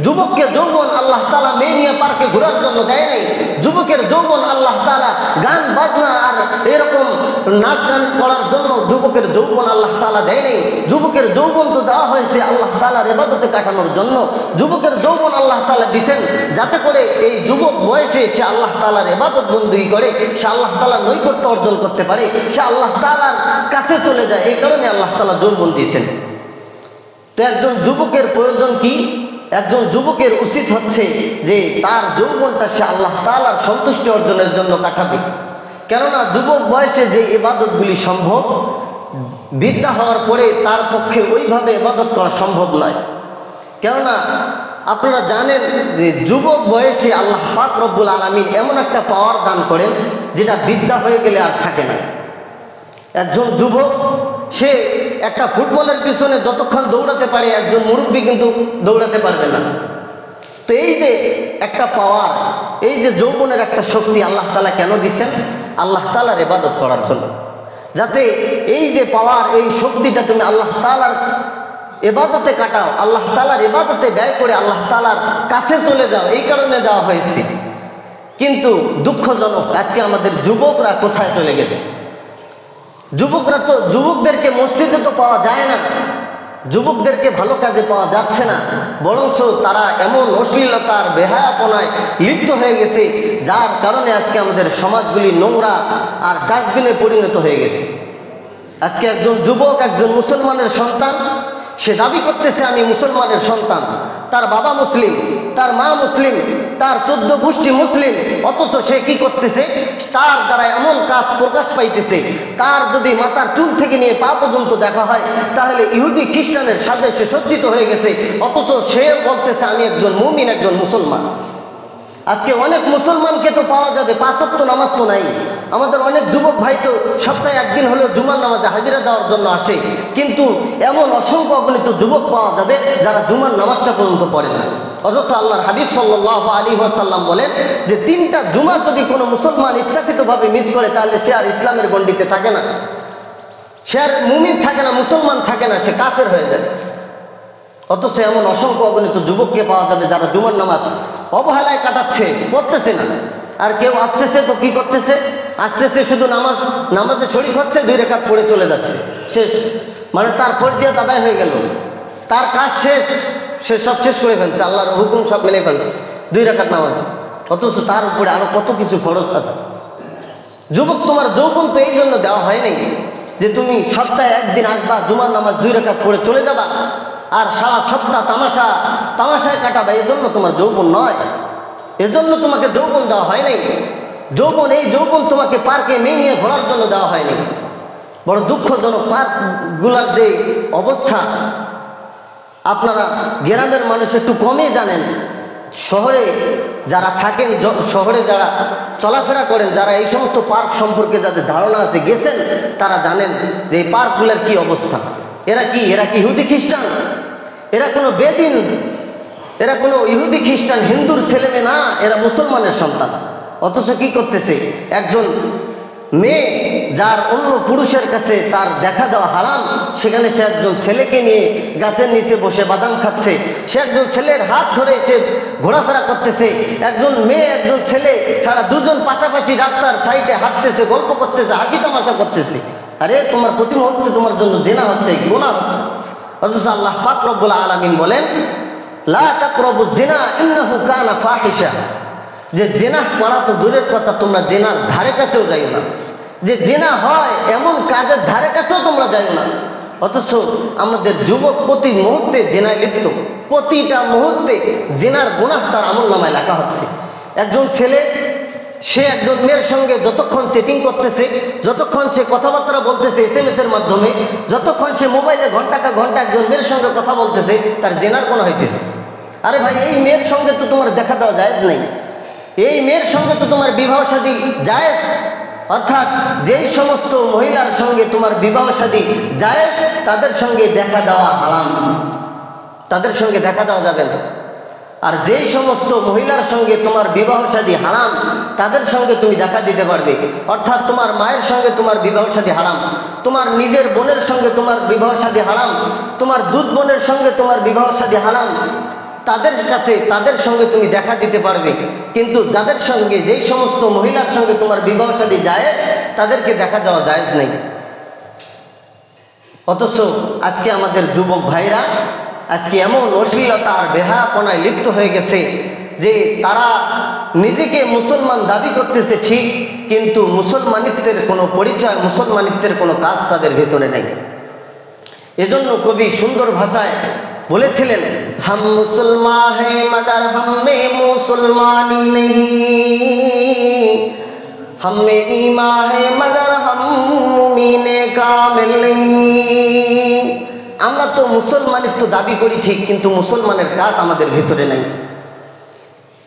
যুবককে যৌবন আল্লাহ তাআলা মেয়ে নিয়ে পার্কে ঘোরার জন্য দেয় নাই। যুবকের যৌবন আল্লাহ তাআলা গান বাজনা আর এরকম নাচ গান করার জন্য যুবকের যৌবন আল্লাহ তাআলা দেয় নাই। যুবকের যৌবন তো দেওয়া হয়েছে আল্লাহ তাআলার ইবাদতে কাটানোর জন্য। যুবকের যৌবন আল্লাহ তাআলা দিয়েছেন যাতে করে এই যুবক বয়সে সে আল্লাহ তাআলার ইবাদত বন্দেগী করে, সে আল্লাহ তাআলার নৈকট্য অর্জন করতে পারে, সে আল্লাহ তাআলার কাছে চলে যায়। এই কারণে আল্লাহ তাআলা যৌবন দিয়েছেন। তো একজন যুবকের প্রয়োজন কি? একজন যুবকের উচিত হচ্ছে যে তার যৌবনটা সে আল্লাহ তাআলার সন্তুষ্টি অর্জনের জন্য কাটাবে। কেননা যুবক বয়সে যে ইবাদতগুলি সম্ভব, বিদ্যা হওয়ার পরে তার পক্ষে ওইভাবে ইবাদত করা সম্ভব নয়। কেননা আপনারা জানেন যে যুবক বয়সে আল্লাহ পাক রব্বুল আলামিন এমন একটা পাওয়ার দান করেন যেটা বিদ্যা হয়ে গেলে আর থাকে না। একজন যুবক সে একটা ফুটবলের পিছনে যতক্ষণ দৌড়াতে পারে একজন মুরব্বী কিন্তু দৌড়াতে পারবে না। তো এই যে একটা পাওয়ার, এই যে যৌবনের একটা শক্তি আল্লাহ তাআলা কেন দিচ্ছেন? আল্লাহ তাআলার ইবাদত করার জন্য, যাতে এই যে পাওয়ার, এই শক্তিটা তুমি আল্লাহ তাআলার ইবাদতে কাটাও, আল্লাহ তাআলার ইবাদতে ব্যয় করে আল্লাহ তাআলার কাছে চলে যাও, এই কারণে দেওয়া হয়েছে। কিন্তু দুঃখজনক আজকে আমাদের যুবকরা কোথায় চলে গেছে? যুবকদেরকে মসজিদে তো পাওয়া যায় না, যুবকদেরকে ভালো কাজে পাওয়া যাচ্ছে না, বরঞ্চ তারা এমন অশ্লীলতার বেহায়াপনায় লিপ্ত হয়ে গেছে যার কারণে আজকে আমাদের সমাজগুলি নোংরা আর ডাস্টবিনে পরিণত হয়ে গেছে। আজকে একজন যুবক, একজন মুসলমানের সন্তান, সে দাবি করতেছে আমি মুসলমানের সন্তান, তার বাবা মুসলিম, তার মা মুসলিম, তার 14 গোষ্ঠী মুসলিম, অথচ সে কি করতেছে? তার দ্বারা এমন কাজ প্রকাশ পাইতেছে, তার যদি মাথার চুল থেকে নিয়ে পা পর্যন্ত দেখা হয় তাহলে ইহুদি খ্রিস্টানের সাথে সে সজ্জিত হয়ে গেছে, অথচ সে বলতেছে আমি একজন মুমিন, একজন মুসলমান। আজকে অনেক মুসলমানকে তো পাওয়া যাবে, 5 ওয়াক্ত নামাজ তো নাই। আমাদের অনেক যুবক ভাই তো সপ্তাহে একদিন হলেও জুমার নামাজে হাজিরা দেওয়ার জন্য আসে, কিন্তু এমন অসংখ্য অগণিত যুবক পাওয়া যাবে যারা জুমার নামাজটা পর্যন্ত পড়ে না। অথচ আল্লাহর হাবিব সাল্লাল্লাহু আলাইহি ওয়াসাল্লাম বলেন যে 3টা জুমা যদি কোনো মুসলমান ইচ্ছাকৃতভাবে মিস করে তাহলে সে আর ইসলামের গণ্ডিতে থাকে না, সে আর মুমিন থাকে না, মুসলমান থাকে না, সে কাফের হয়ে যায়। অথচ এমন অসংখ্য অগণিত যুবককে পাওয়া যাবে যারা জুমার নামাজ অবহেলায় কাটাচ্ছে, পড়তেছে না। আর কেউ আসতেছে তো কি করতেছে? আসতেছে শুধু নামাজে শরীক হচ্ছে, 2 রাকাত পড়ে চলে যাচ্ছে, শেষ। মানে তার ফরজিয়াত আদায় হয়ে গেল, তার কাজ শেষ, সে সব শেষ করে ফেলছে, আল্লাহর হুকুম সব মেনে ফেলছে 2 রাকাত নামাজ। অথচ তার উপরে আরো কত কিছু ফরজ আছে। যুবক, তোমার যৌবন তো এই জন্য দেওয়া হয় নাই যে তুমি সপ্তাহে একদিন আসবা, জুমার নামাজ 2 রাকাত পড়ে চলে যাবা আর সারা সপ্তাহ তামাশায় কাটাবা। এজন্য তোমার যৌবন নয়, এজন্য তোমাকে যৌবন দেওয়া হয় নাই। এই যৌবন তোমাকে পার্কে মেয়ে নিয়ে ঘোরার জন্য দেওয়া হয়নি। বড় দুঃখজনক পার্কগুলার যে অবস্থা, আপনারা গ্রামের মানুষ একটু কমই জানেন। শহরে যারা থাকেন, শহরে যারা চলাফেরা করেন, যারা এই সমস্ত পার্ক সম্পর্কে যাদের ধারণা আছে, গেছেন, তারা জানেন যে এই পার্কগুলার কি অবস্থা। এরা কি ইহুদি খ্রিস্টান? এরা কোনো বেদিন, এরা কোনো ইহুদি খ্রিস্টান হিন্দুর ছেলেমেয়ে না, এরা মুসলমানের সন্তান। অথচ কি করতেছে? একজন মেয়ে যার অন্য পুরুষের কাছে তার দেখা দেওয়া হারাম, সেখানে সে একজন ছেলেকে নিয়ে গাছের নিচে বসে বাদাম খাচ্ছে, সে একজন ছেলের হাত ধরে সে ঘোরাফেরা করতেছে। একজন মেয়ে, একজন ছেলে সারা 2 জন পাশাপাশি রাস্তার সাইডে হাঁটতেছে, গল্প করতেছে, হাসি তামাশা করতেছে। আরে তোমার প্রতি মুহূর্তে তোমার জন্য জিনা হচ্ছে, গুনাহ হচ্ছে। অথচ আল্লাহ পাক রব্বুল আলামিন বলেন লা তাকরাবুজ জিনা ইন্নাহু কানা ফাহিশা, যে জিনা করা তো দূরের কথা, তোমরা জিনার ধারে কাছেও যাইও না। যে জিনা হয় এমন কাজের ধারে কাছেও তোমরা যাইও না। অথচ আমাদের যুবক প্রতি মুহূর্তে জিনায় লিপ্ত, প্রতিটা মুহূর্তে জিনার গুনাহ তার আমলনামায় লেখা হচ্ছে। একজন ছেলে সে একজন মেয়ের সঙ্গে যতক্ষণ চ্যাটিং করতেছে, যতক্ষণ সে কথাবার্তা বলতেছে SMS এর মাধ্যমে, যতক্ষণ সে মোবাইলে ঘন্টা একজন মেয়ের সঙ্গে কথা বলতেছে, তার জেনার কোনো হইতেছে। আরে ভাই, এই মেয়ের সঙ্গে তো তোমার দেখা দেওয়া জায়েজ নেই, এই মেয়ের সঙ্গে তো তোমার বিবাহ শাদী জায়েজ। অর্থাৎ যেই সমস্ত মহিলার সঙ্গে তোমার বিবাহ শাদী জায়েজ, তাদের সঙ্গে দেখা দেওয়া হারাম, তাদের সঙ্গে দেখা দেওয়া যাবে না। আর যেই সমস্ত মহিলার সঙ্গে তোমার বিবাহ শাদী হারাম, তাদের সঙ্গে তুমি দেখা দিতে পারবে। অর্থাৎ তোমার মায়ের সঙ্গে তোমার বিবাহ শাদী হারাম, তোমার নিজের বোনের সঙ্গে তোমার বিবাহ শাদী হারাম, তোমার দুধ বোনের সঙ্গে তোমার বিবাহ শাদী হারাম, তাদের কাছে তাদের সঙ্গে তুমি দেখা দিতে পারবে, কিন্তু যাদের সঙ্গে যেই সমস্ত মহিলার সঙ্গে তোমার বিবাহ শাদী জায়েজ, তাদেরকে দেখা যাওয়া জায়েজ নেই। অথচ আজকে আমাদের যুবক ভাইরা আজকে এমন অশ্লীলতা আর বেহায়াপনায় লিপ্ত হয়ে গেছে যে তারা নিজেকে মুসলমান দাবি করতেছে ঠিক, কিন্তু মুসলমানিত্বের কোনো পরিচয়, মুসলমানিত্বের কোনো কাজ তাদের ভেতরে নেই। এজন্য কবি সুন্দর ভাষায় বলেছিলেন, হাম মুসলমান হে মগর হামে মুসলমানি নেই, হামে ঈমা হে মগর হাম মুমিনে কামিল নেই। আমরা তো মুসলমানিত্ব দাবি করি ঠিক, কিন্তু মুসলমানের কাজ আমাদের ভিতরে নাই।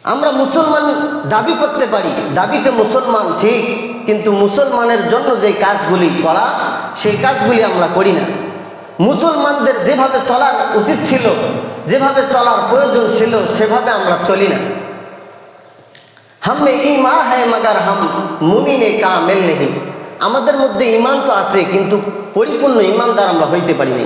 আমরা মুসলমান দাবি করতে পারি, দাবিতে মুসলমান ঠিক, কিন্তু মুসলমানের জন্য যে কাজগুলি করা, সেই কাজগুলি আমরা করি না। মুসলমানদের যেভাবে চলার উচিত ছিল, যেভাবে চলার প্রয়োজন ছিল, সেভাবে আমরা চলি না। হামে ঈমান হ্যায় মগর হাম মুমিনে কামিল নেহি। আমাদের মধ্যে ঈমান তো আছে, কিন্তু পরিপূর্ণ ঈমানদার আমরা হইতে পারি না।